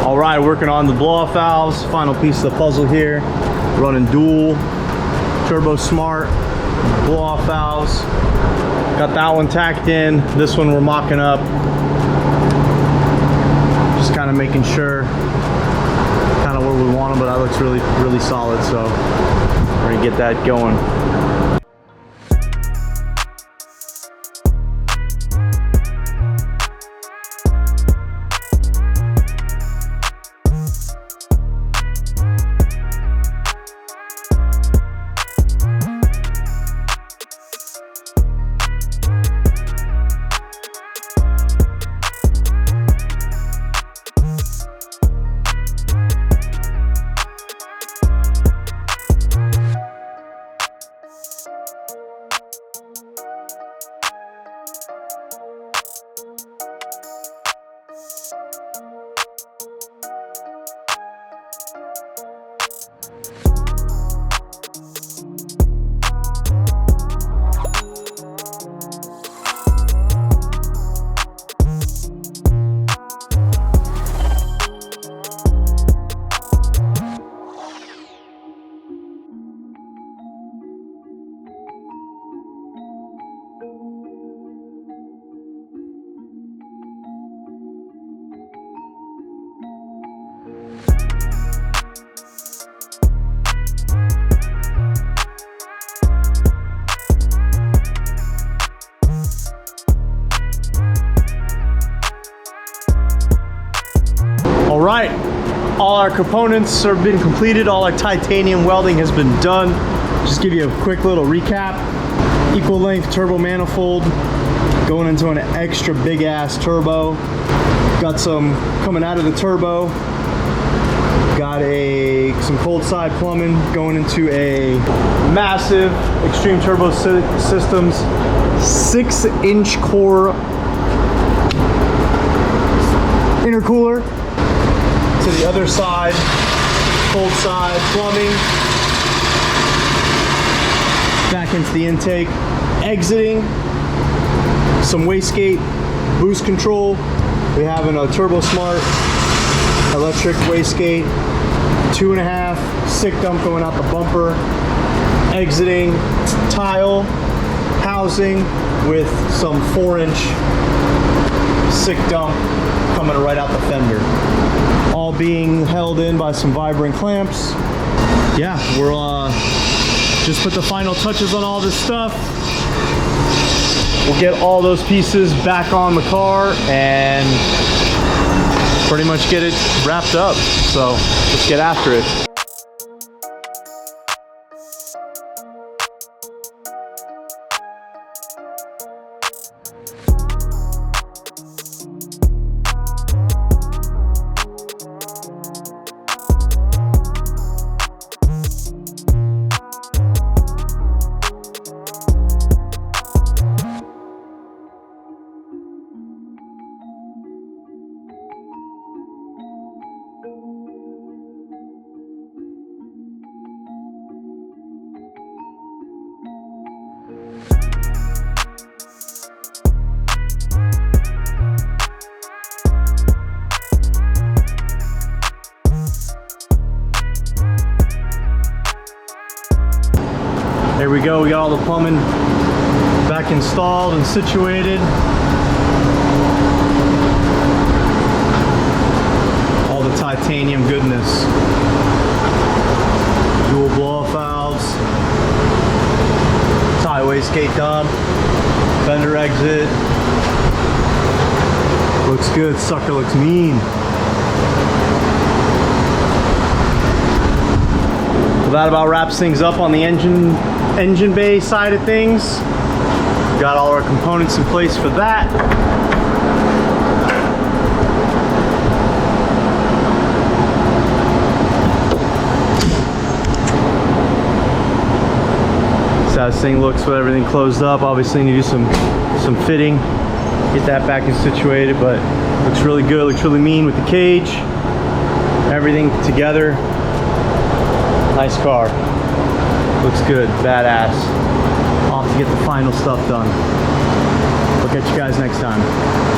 All right, working on the blow-off valves. Final piece of the puzzle here. Running dual Turbo Smart blow-off valves. Got that one tacked in. This one we're mocking up. Just kind of making sure kind of where we want them, but that looks really, really solid. So we're gonna get that going. All right, all our components have been completed. All our titanium welding has been done. Just give you a quick little recap. Equal length turbo manifold going into an extra big ass turbo. Got some coming out of the turbo. Got some cold side plumbing going into a massive Extreme Turbo Systems 6-inch core intercooler. To the other side, cold side plumbing, back into the intake, exiting some wastegate boost control. We have a Turbo Smart electric wastegate, 2.5 sick dump going out the bumper, exiting tile housing with some 4-inch sick dump coming right out the fender. All being held in by some vibrant clamps. Yeah, we're just put the final touches on all this stuff. We'll get all those pieces back on the car and pretty much get it wrapped up. So let's get after it. There we go, we got all the plumbing back installed and situated. All the titanium goodness. Dual blow-off valves. Tie wastegate dump. Fender exit. Looks good, sucker looks mean. Well, that about wraps things up on the engine bay side of things. Got all our components in place for that. So how this thing looks with everything closed up. Obviously need to do some fitting, get that back and situated, but looks really good, looks really mean with the cage. Everything together. Nice car. Looks good, badass. Off to get the final stuff done. We'll catch you guys next time.